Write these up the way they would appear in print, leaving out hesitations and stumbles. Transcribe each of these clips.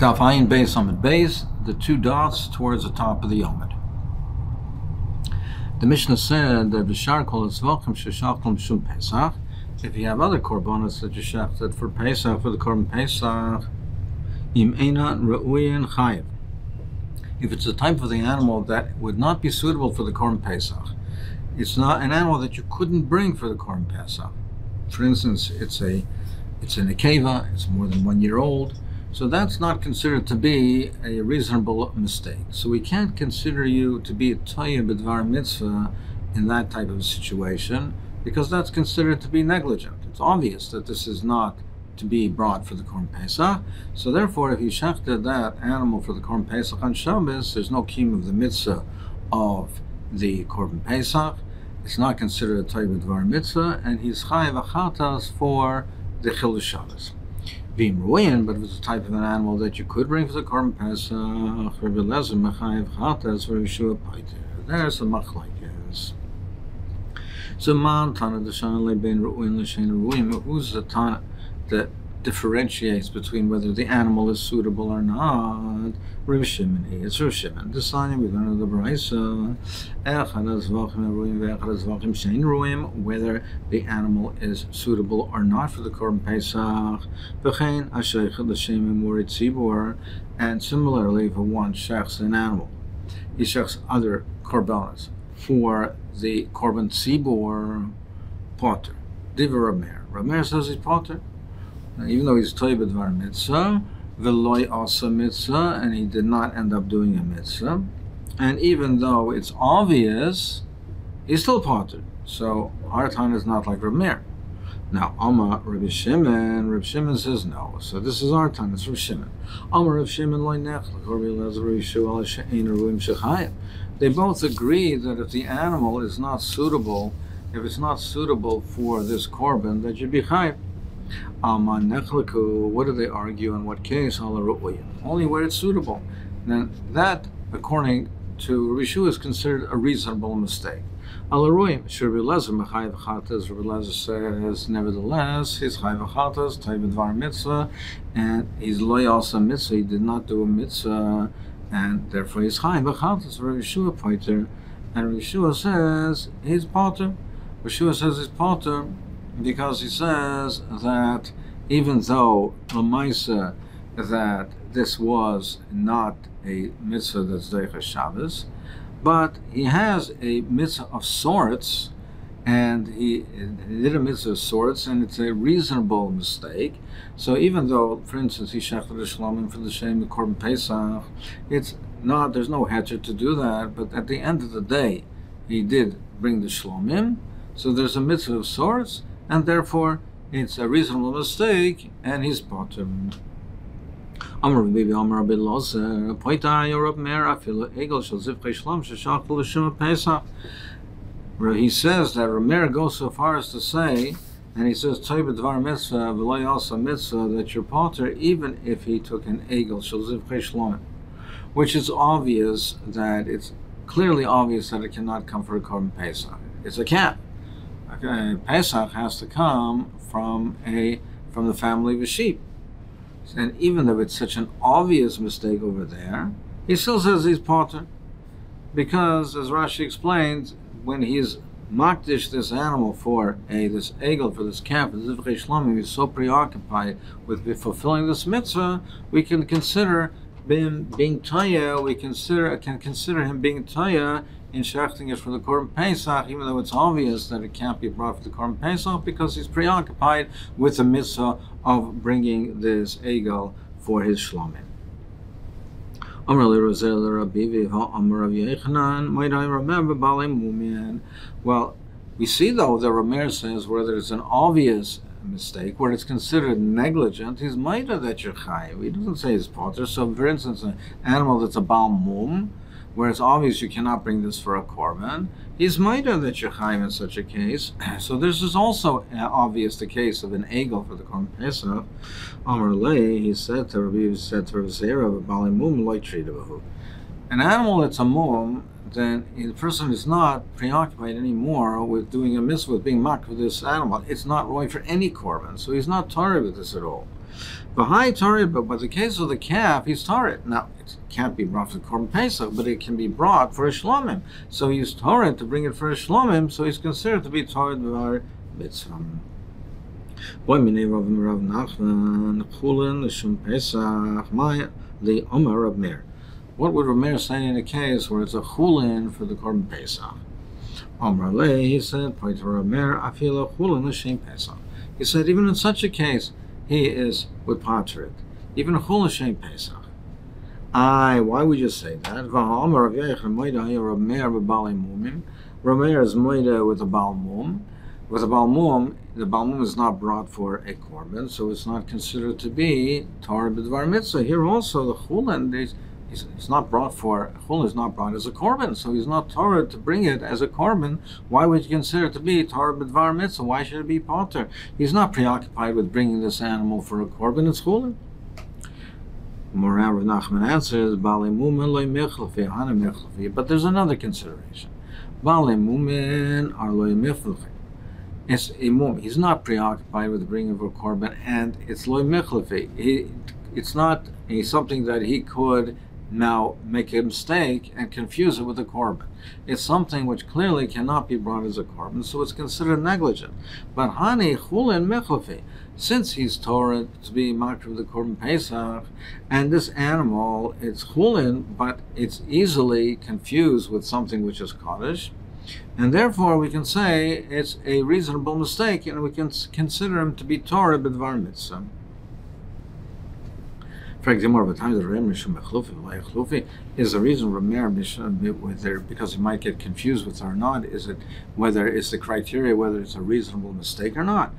Daf Ayin Beis Amud Beis, the two dots towards the top of the Yomid. The Mishnah said that B'shar kol tzvachim sheshachtem shum Pesach. If you have other korbanos that you shechted for Pesach, for the korban Pesach, im eina ra'uyin chayiv. If it's a type of the animal that would not be suitable for the korban Pesach, it's not an animal that you couldn't bring for the korban Pesach. For instance, it's a nekeva, it's more than 1 year old. So that's not considered to be a reasonable mistake. So we can't consider you to be a toya b'dvar mitzvah in that type of situation, because that's considered to be negligent. It's obvious that this is not to be brought for the Korban Pesach. So therefore, if you shechted that animal for the Korban Pesach on Shabbos, there's no kiyum of the mitzvah of the Korban Pesach. It's not considered a toya b'dvar mitzvah, and he's chayav achatas for the Chilul Shabbos. Being ruin, but if it's a type of an animal that you could bring for the Korban Pesach, there's a machlokes. So man tana d'shan bein ruin l'shein ruin. Who's the tana that differentiates between whether the animal is suitable or not? Reb Shimon. It's Reb Shimon. This time we're going to the brayso. Whether the animal is suitable or not for the Korban Pesach. And similarly, if one shechs an animal, he shechs other korbanos for the Korban Tzibur potter. Diver Ramer. Ramer says he's potter. Even though he's toy b'dvar mitzvah, v'loy also mitzvah, and he did not end up doing a mitzvah, and even though it's obvious, he's still potter. So our time is not like Reb Meir. Now, Amar Reb Shimon says no. So this is our time. It's Reb Shimon. Amar Reb Shimon loy nechlech or Reb she'ein ruim shechayev. They both agree that if the animal is not suitable, if it's not suitable for this korban, that you'd be chayev. What do they argue in what case? Only where it's suitable. Then that, according to Dirshu, is considered a reasonable mistake. Rabbi Lezer says, nevertheless, he's chayv achatas, tayv dvar mitzvah, and he's loy also mitzvah. He did not do a mitzvah, and therefore he's chayv achatas. Rabbi Yeshua poiter, and Rabbi Yeshua says he's potter. Rabbi Yeshua says he's potter because he says that even though l'maisa that this was not a mitzvah that's deicha Shabbos, but he has a mitzvah of sorts, and he did a mitzvah of sorts, and it's a reasonable mistake. So even though, for instance, he shechted a shlomim for the shem the Korban Pesach, it's not, there's no heter to do that, but at the end of the day, he did bring the shlomim, so there's a mitzvah of sorts, and therefore it's a reasonable mistake, and he's potter. Amar Bibi Amar Rabbi Lozer Poita Yorab Mer Afil Egel Shel Zivchei Shlom Sheshachol L'Shem Pesach. He says that Ramer goes so far as to say, and he says Toy B'Dvar Mitzvah V'Lo also Mitzvah, that your potter even if he took an Egel Shel Zivchei Shlom, which is obvious that it's clearly obvious that it cannot come for a Korban Pesach. It's a calf. Pesach has to come from the family of a sheep, and even though it's such an obvious mistake over there, he still says he's potter, because as Rashi explains, when he's makdish this animal for this egel, for this calf, he's so preoccupied with fulfilling this mitzvah, we can consider him being toya. We can consider him being toya in shechting it for the Korban Pesach, even though it's obvious that it can't be brought for the Korban Pesach, because he's preoccupied with the mitzvah of bringing this egel for his shlomim. Well, we see though the Ramer says whether it's an obvious mistake, where it's considered negligent, he's maida that you're chayiv. He doesn't say he's potter. So, for instance, an animal that's a bal mum, where it's obvious you cannot bring this for a korban, he's maida that you're chayiv in such a case. So this is also obvious the case of an egel for the Korban Pesach. Amar lei, he said to Rabbi Zera, bal mum loy tridahu. An animal that's a mum, then the person is not preoccupied anymore with doing a mitzvah, with being mocked with this animal. It's not right for any korban, so he's not Torah with this at all. V'hai Torah, but by the case of the calf, he's Torah. Now, it can't be brought for Korban Pesach, but it can be brought for a Shlomim. So he's Torah to bring it for a Shlomim, so he's considered to be Torah Dvar Mitzvah. Boy, Minei Rav Nachman, Chulin, L'Shum Pesach, Maya, the Omer Rav Meir. What would Rav Meir say in a case where it's a Chulin for the Korban Pesach? Omer Le, he said, Poiter Rav Meir, Afila Chulin L'Shem Pesach. He said, even in such a case, he is with Patrit. Even a Chulin L'Shem Pesach. Why would you say that? V'ha'omer Rav Yecher Moida Rav Meir b'Balei Mumim. Rav Meir is Moida with a Baal Mum. With a Baal Mum, the Baal Mum is not brought for a korban, so it's not considered to be Torah b'Dvar Mitzvah. Here also, the Chulin, it's not brought for, Chulin is not brought as a korban, so he's not Torah to bring it as a korban. Why would you consider it to be Torah b'Dvar Mitzvah? Why should it be Potter? He's not preoccupied with bringing this animal for a korban, it's Chulin. Moran Rav Nachman answers, Balei Mumen loy mechlafi, hana mechlafi. But there's another consideration. Balei Mumen are loy mechlafi. It's a mum. He's not preoccupied with the bringing of a korban, and it's loy mechlafi. It's not something that he could now make a mistake and confuse it with a korban. It's something which clearly cannot be brought as a korban, so it's considered negligent. But hani chulin mechlafi, since he's Torah to be marked with the korban Pesach, and this animal, it's chulin, but it's easily confused with something which is kaddish, and therefore we can say it's a reasonable mistake, and we can consider him to be Torah b'dvar mitzvah. For example, the time the is the reason whether because he might get confused with it or not, is it whether it's the criteria whether it's a reasonable mistake or not.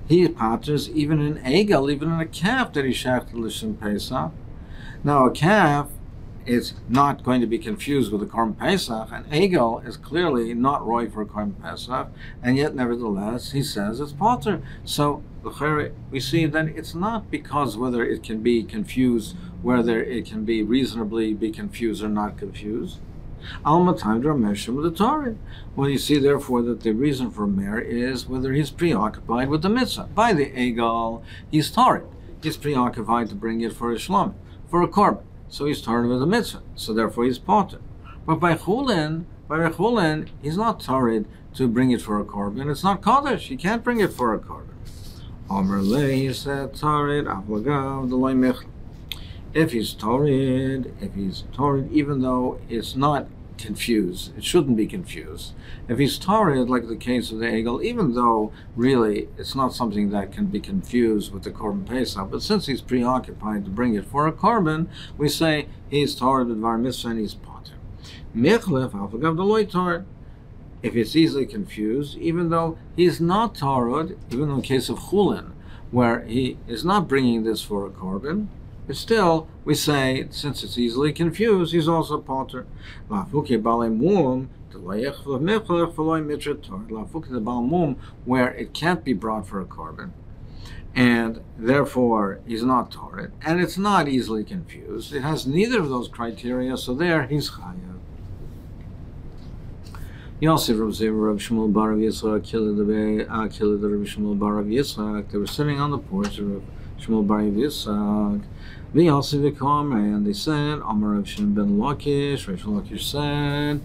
He patters even an egel, even in a calf that he shachted l'shem Pesach. Now a calf is not going to be confused with a Korban Pesach, and egel is clearly not right for a Korban Pesach, and yet nevertheless he says it's potter. So we see that it's not because whether it can be confused, whether it can be reasonably be confused or not confused. The Torah. Well, you see, therefore, that the reason for Meir is whether he's preoccupied with the mitzvah. By the Egel, he's Torah. He's preoccupied to bring it for a shlom, for a korban. So he's Torah with the mitzvah. So therefore, he's potter. But by Chulin, he's not Torah to bring it for a korban. It's not Kaddish. He can't bring it for a korban. Omer Le, he said, Torah, Avlagav, the Loimech. If he's Torah, even though it's not confused, it shouldn't be confused. If he's Torah, like the case of the Egel, even though really it's not something that can be confused with the Korban Pesach, but since he's preoccupied to bring it for a Korban, we say he's Torah b'dvar mitzvah and he's potter. Mechlef alfagav deloy Torah. If it's easily confused, even though he's not Torah, even in the case of Chulin, where he is not bringing this for a Korban, but still, we say, since it's easily confused, he's also potter. Lafuki balei mum, lafuki the balei mum, where it can't be brought for a korban, and therefore he's not Torah, and it's not easily confused. It has neither of those criteria, so there he's chayav. Yosef Rav Zera Rav Shmuel bar Rav Yitzchak killed the Rav Shmuel bar Rav Yitzchak. They were sitting on the porch of Rav Shmuel bar Rav Yitzchak. And they said, Amar Rav Shimon ben Lakish, Rav Lakish said,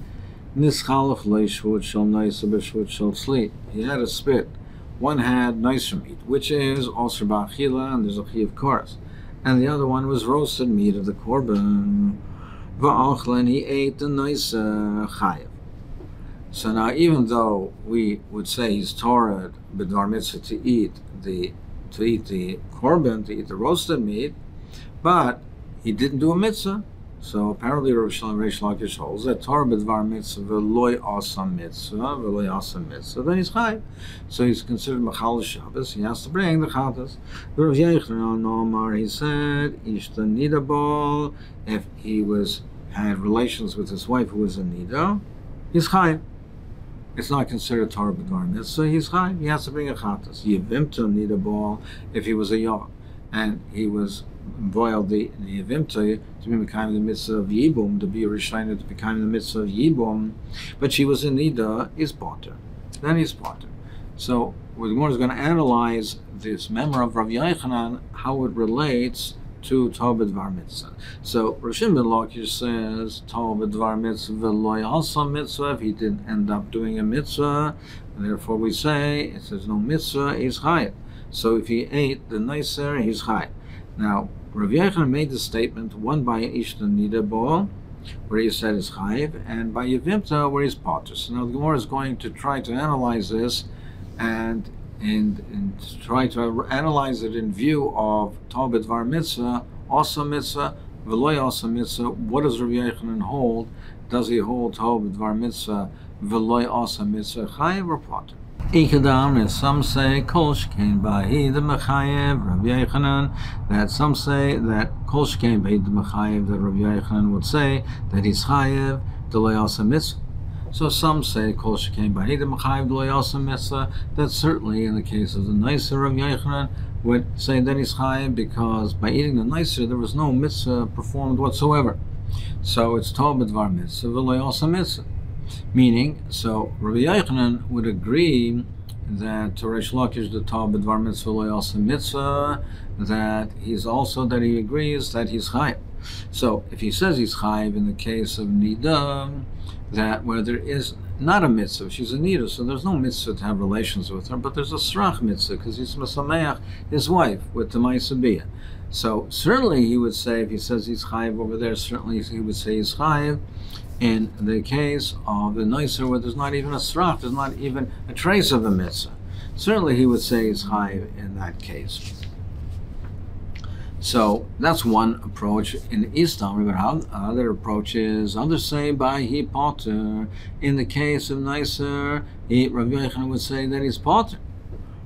Nischalach leishvut shel naisa b'shvut shel shlit. He had a spit. One had nicer meat, which is also ba'achila, and there's a chi of course. And the other one was roasted meat of the korban. Va'achlan, he ate the nicer chayav. So now, even though we would say he's Torah b'dvar mitzvah to eat the korban, to eat the roasted meat, but he didn't do a mitzvah. So apparently Rav Lakish holds that Torah b'dvar mitzvah v'loy asam mitzvah, then he's chayv. So he's considered machal Shabbos. He has to bring the chatas. Rav Yecher Omar, he said, ishta nida bol, if he had relations with his wife who was a nida, he's chayv. It's not considered Torah b'dvar mitzvah, so he's chayv. He has to bring a chatas. Yivimta nida bol, if he was a yav. and he was boiled the Yevimta to be becoming the mitzvah of Yibum, to be a Rishayna to become the mitzvah of Yibum, but she was in Nida, is potter. Then he's potter. So the Gemara is going to analyze this memory of Rav Yochanan, how it relates to Tov B'Dvar Mitzvah. So Rishon ben Lakish says Tov B'Dvar Mitzvah v'lo also mitzvah. If he didn't end up doing a mitzvah, and therefore we say it says no mitzvah, he's chayav. So if he ate the nicer, he's chayav. Now Rav Yochanan made the statement one by Ishta Nida Bo, where he said is chayav, and by Yevimta where he's potter. So now the Gemara is going to try to analyze this and try to analyze it in view of Tov B'Dvar Mitzvah, also mitzvah, v'lo also mitzvah. What does Rabbi Yochanan hold? Does he hold Tov B'Dvar Mitzvah, v'lo also mitzvah, chayev or potter? Ikadam, as some say, kol shkein b'hid mechayev, Rabbi Yochanan, that some say that kol shkein b'hid mechayev, that Rabbi Yochanan would say that he's chayev, v'lo also mitzvah. So some say kol shekain b'hidem chayiv lo also mitzvah. That certainly in the case of the nicer of Yochanan would say that he's chayiv because by eating the nicer there was no mitzvah performed whatsoever. So it's Tov B'Dvar Mitzvah lo also mitzvah. Meaning, so Rabbi Yochanan would agree that to Reish Lakish the Tov B'Dvar Mitzvah lo also mitzvah, that he agrees that he's chayiv. So if he says he's chayiv in the case of Nida, that where there is not a mitzvah, she's a nida, so there's no mitzvah to have relations with her, but there's a srach mitzvah because he's mesameach his wife with the ma'aseh. So certainly he would say, if he says he's chayiv over there, certainly he would say he's chayiv. In the case of the nicer, where there's not even a srach, there's not even a trace of a mitzvah, certainly he would say he's chayiv in that case. So that's one approach in Islam. But how other approach is, others say by he potter. In the case of nicer, Rabbi Yochanan would say that he's potter.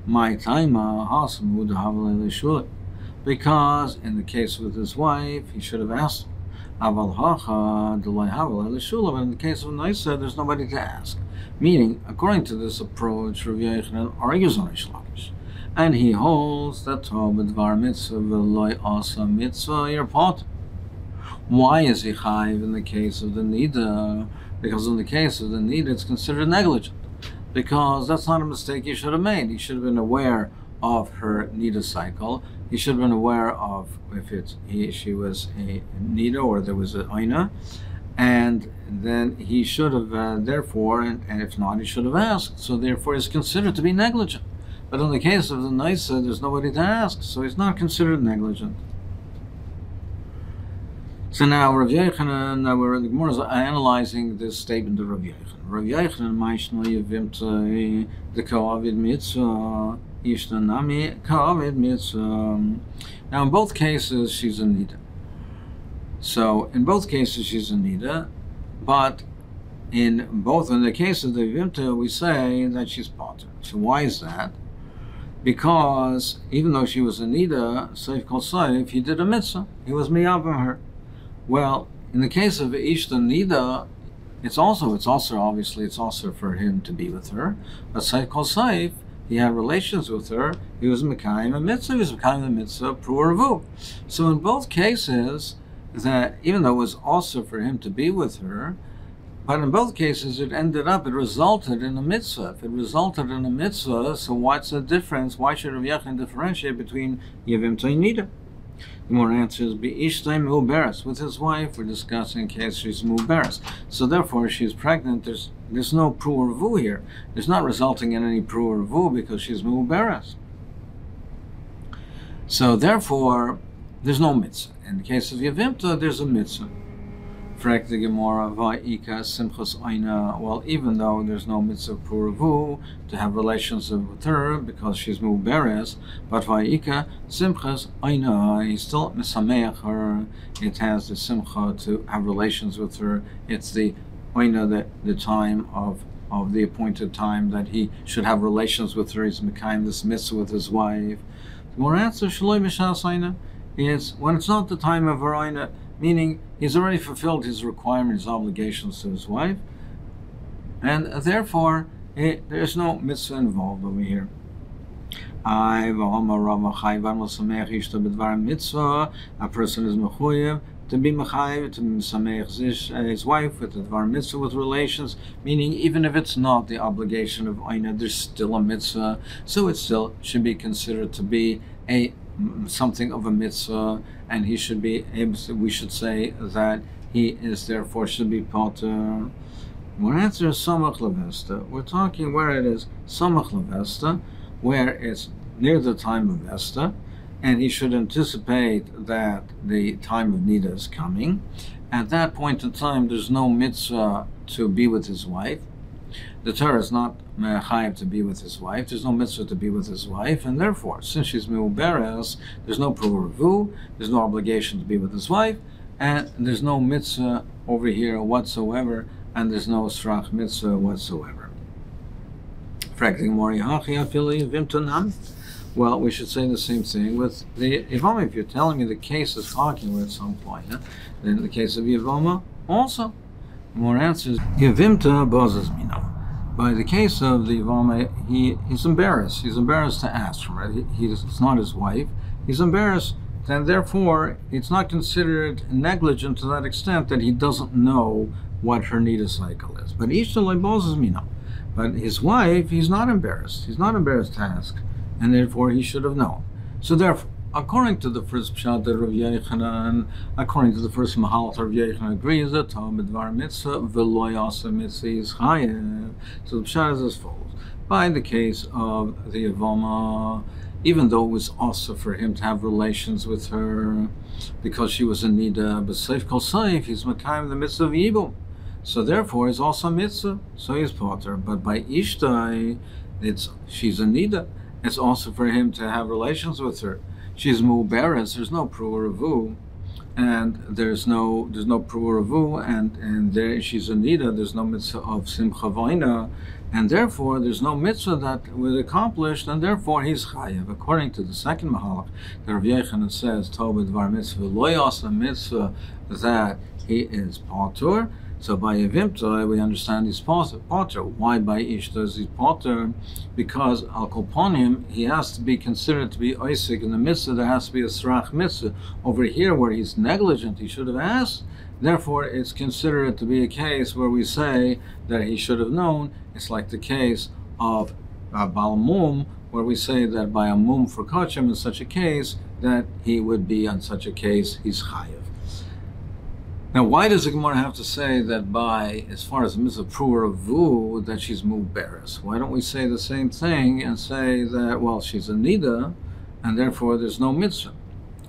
My taima hasamud havalei shlit, because in the case with his wife, he should have asked. Aval hacha delay havalei shlit. But in the case of nicer, there's nobody to ask. Meaning, according to this approach, Rabbi Yochanan argues on Reish Lakish. And he holds that Tov B'Dvar Mitzvah v'lo also mitzvah, you're potter. Why is he chayiv in the case of the nida? Because in the case of the nida, it's considered negligent. Because that's not a mistake he should have made. He should have been aware of her nida cycle. He should have been aware of if she was a nida or there was an oina. And then he should have, therefore, and if not, he should have asked. So therefore, he's considered to be negligent. But in the case of the Naisa, there's nobody to ask, so he's not considered negligent. So now Rav Yochanan, the Gemara is analyzing this statement of Rav Yochanan. Rav Yochanan, Ma'ishno Yevimta, the Ka'avid Mitzvah, Ishna Nami, Ka'avid Mitzvah. Now in both cases, she's a Nida. So in both cases, she's a Nida, but in the case of the Yevimta, we say that she's potter. So why is that? Because even though she was a nida, Seif Kol Seif, he did a mitzvah. He was miyavim her. Well, in the case of Ishta nida, it's also for him to be with her. But Seif Kol Seif, he had relations with her. He was mekayim a mitzvah. He was mekayim the mitzvah pru'arvu. So in both cases, that even though it was also for him to be with her, but in both cases, it resulted in a mitzvah. If it resulted in a mitzvah, so what's the difference? Why should Rav Yochanan differentiate between Yevimta and Nida? The more answers be Ishtay Mu'beres. With his wife, we're discussing in case she's Mu'beres. So therefore, she's pregnant. There's no pru'arvu here. There's not resulting in any pru'arvu because she's Mu'beres. So therefore, there's no mitzvah. In the case of Yevimta, there's a mitzvah. The Gemara, well, even though there's no mitzvah puravu to have relations with her because she's muberes, but va'ika simchas aina, he's still misameach her. It has the simcha to have relations with her. It's the aina, the time of the appointed time that he should have relations with her. He's mekayim this mitzvah with his wife. The Gemara answer shaloi mishas aina is when it's not the time of her aina, meaning he's already fulfilled his requirements, his obligations to his wife, and therefore there's no mitzvah involved over here. A person is mechuyev to be mechayev, to mesamech his wife with the dvar mitzvah, with relations, meaning even if it's not the obligation of oina, there's still a mitzvah, so it still should be considered to be something of a mitzvah, and he should be able to, we should say that he is therefore should be potter. When answer is samach levesta, we're talking where it is samach levesta, where it's near the time of Vesta, and he should anticipate that the time of Nida is coming. At that point in time, there's no mitzvah to be with his wife. The Torah is not mechayev to be with his wife. There's no mitzvah to be with his wife, and therefore, since she's meuberes, there's no pruvavu, there's no obligation to be with his wife, and there's no mitzvah over here whatsoever, and there's no srach mitzvah whatsoever. Well, we should say the same thing with the Yevama. If you're telling me the case is talking at some point, then the case of Yevama also. More answers. Yevimta bozes mina. By the case of the Yevama, he's embarrassed. He's embarrassed to ask from her. It's not his wife. He's embarrassed, and therefore it's not considered negligent to that extent that he doesn't know what her nida cycle is. But Ishtalai bozes mina. But his wife, he's not embarrassed. He's not embarrassed to ask, and therefore he should have known. So therefore, according to the first pshat of Rav Yochanan, according to the first mahalach, Rav Yochanan agrees that Talmud Dvar Mitzvah v'lo yasa mitzvah is chayev. So the pshat is as follows: by the case of the Yevama, even though it was also for him to have relations with her because she was in nida, but seif kol seif, he's makayim the mitzvah of yibum. So therefore, it's also mitzvah. So he's potter. But by ishtai, she's a nida. It's also for him to have relations with her. She's mu'beres. There's no pru'uravu, and there's no pru'uravu, and there she's a nida. There's no mitzvah of simcha vayna, and therefore there's no mitzvah that was accomplished, and therefore he's chayav. According to the second mahalach, the Rav Yochanan says Dovid var mitzvah lo yasa mitzvah, that he is potter. So by Yevimta, we understand he's potter. Why by Ishta is he potter? Because al kolponim, he has to be considered to be oisik in the mitzvah. There has to be a srach mitzvah. Over here, where he's negligent, he should have asked. Therefore, it's considered to be a case where we say that he should have known. It's like the case of Baal Mum, where we say that by a mum for kachim in such a case, that he would be on such a case, he's chayav. Now, why does the Gemara have to say that by, as far as mitzvah pru'uravu, that she's mu'beres? Why don't we say the same thing and say that, well, she's a nida, and therefore there's no mitzvah,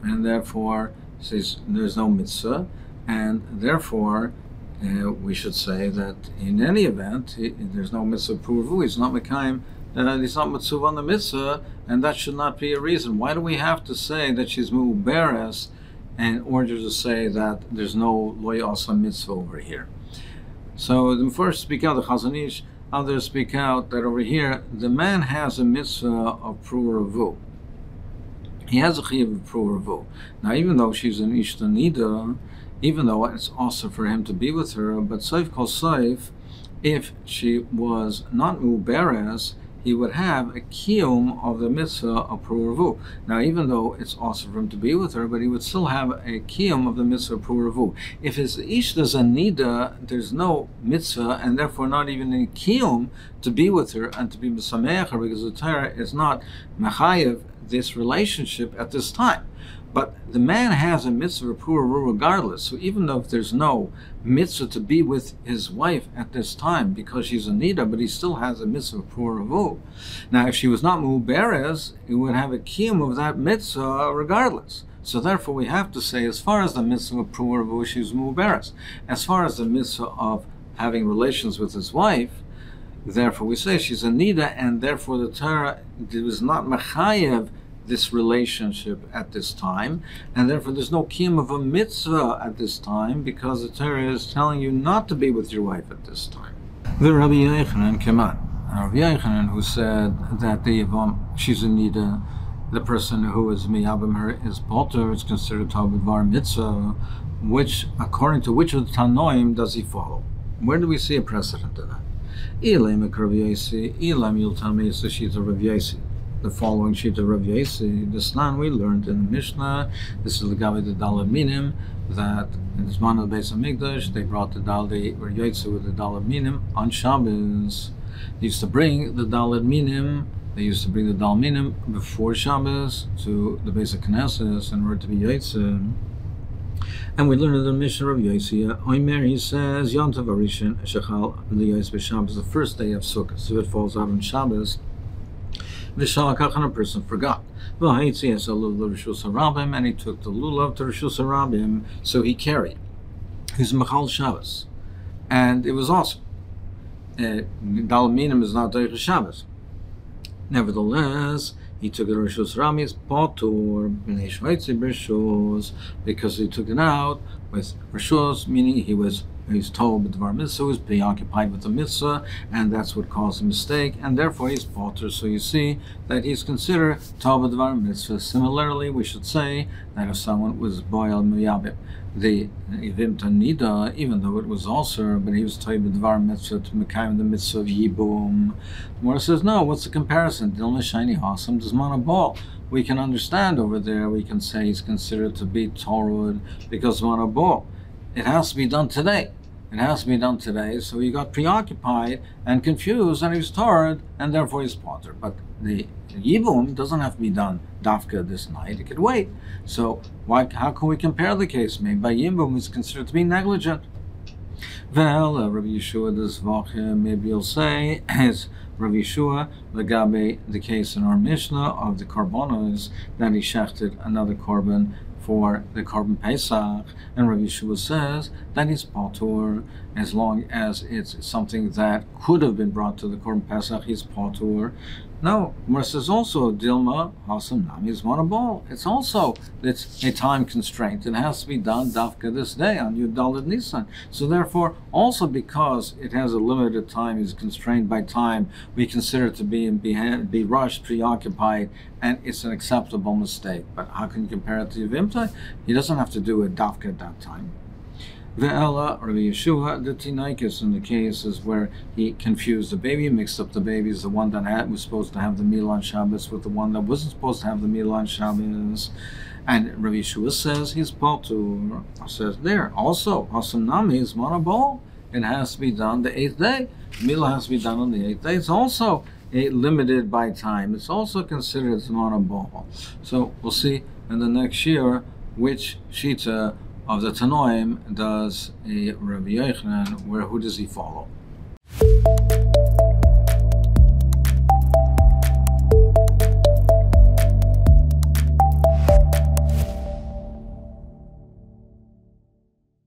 and therefore there's no mitzvah, and therefore we should say that in any event there's no mitzvah pru'uravu. He's not mekayim. He's not mitzvah on the mitzvah, and that should not be a reason. Why do we have to say that she's mu'beres in order to say that there's no loy asa mitzvah over here? So the first speak out the Chazon Ish, others speak out that over here the man has a mitzvah of pru'uravu. He has a chiyuv of pru'uravu. Now, even though she's an ishta nida, even though it's also for him to be with her, but seif kol seif, if she was not mu'beres, he would have a kiyum of the mitzvah of pru'uravu. Now, even though it's also for him to be with her, but he would still have a kiyum of the mitzvah of pru'uravu. If his ishta's a nida, there's no mitzvah, and therefore not even any kiyum to be with her and to be mesameach her, because the Torah is not mechayev this relationship at this time. But the man has a mitzvah of pru'uravu regardless. So even though if there's no mitzvah to be with his wife at this time because she's a nida, but he still has a mitzvah of pru'uravu. Now, if she was not mu'beres, he would have a kiyum of that mitzvah regardless. So therefore, we have to say, as far as the mitzvah of pru'uravu, she's mu'beres. As far as the mitzvah of having relations with his wife, therefore we say she's a nida, and therefore the Torah was not mechayev this relationship at this time, and therefore there's no kiyum of a mitzvah at this time, because the Torah is telling you not to be with your wife at this time. The Rabbi Yochanan came on. Rabbi Yochanan, who said that she's a nida, the person who is miyabim her is potter, is considered Talmud Var Mitzvah, according to which of the Tanoim does he follow? Where do we see a precedent of that? Elam, you'll tell me it's the sheet of Rav Yosi. the following sheet of Rav Yossi. The Snan we learned in the Mishnah. This is the Gabi the Dalad Minim, that in the Zman of the Beis Hamikdash they brought the Dalad Rav Yossi with the Dalad Minim on Shabbos. They used to bring the Dalad Minim. They used to bring the Dalad Minim before Shabbos to the Beis Knesset in order to be Yossi. And we learned in the Mishnah of Yossi, Omer, he says, Yontav Arishin Shechal Liyos b'Shabbos, the first day of Sukkot, so it falls out on Shabbos. V'shalakach, and a person forgot. V'ha'itzi es lulav Rishus Harabim, and he took the lulav to Rishus Harabim, so he carried. He's Mechal Shabbos, and it was awesome. Dalad Minim is not Doich Shabbos. Nevertheless, he took it to Rishus Rami's Potur, because he took it out with Rishus, meaning he was told with the Dvar Mitzvah, he was preoccupied with the Mitzvah, and that's what caused a mistake, and therefore he's Potur. So you see that he's considered Tov with Dvar Mitzvah. Similarly, we should say that if someone was Boil Miyabim, the Ivim Tanida, even though it was also, but he was Tov with Dvar Mitzvah to Mekayim the Mitzvah of Yibum. The Gemara says, no, what's the comparison? Dilma Shiny Hasam does Manabal. We can understand over there, we can say he's considered to be Torud because Manabal. It has to be done today. It has to be done today. So he got preoccupied and confused, and he was Torud, and therefore he's Potter. But the Yibum doesn't have to be done Dafka this night. It could wait. So how can we compare the case? Maybe by Yibum is considered to be negligent. Well, Rabbi Yeshua this Vachim, maybe you'll say, is Rabbi Yeshua, the case in our Mishnah of the Korbanos, that he shechted another Korban for the Korban Pesach, and Rabbi Yeshua says that he's Patur, as long as it's something that could have been brought to the Korban Pesach, he's Patur. No, Gemara says also Dilma Hasam Nami is Manabal. It's a time constraint. It has to be done Dafka this day on Yud Daled Nisan. So therefore, also because it has a limited time, is constrained by time, we consider it to be rushed, preoccupied, and it's an acceptable mistake. But how can you compare it to Yevimta? He doesn't have to do a Dafka at that time. Ve'ela, Rabbi Yeshua, the Tinaikis, in the cases where he confused the baby, mixed up the babies, the one that was supposed to have the meal on Shabbos with the one that wasn't supposed to have the meal on Shabbos. And Rabbi Yeshua says he's Potur. Says there, also, Hasam Nami is Manabol. It has to be done the 8th day. The meal has to be done on the 8th day. It's also limited by time. It's also considered as Manabol. So we'll see in the next year which Shita of the Tanoim does a Rabbi Yochanan, who does he follow?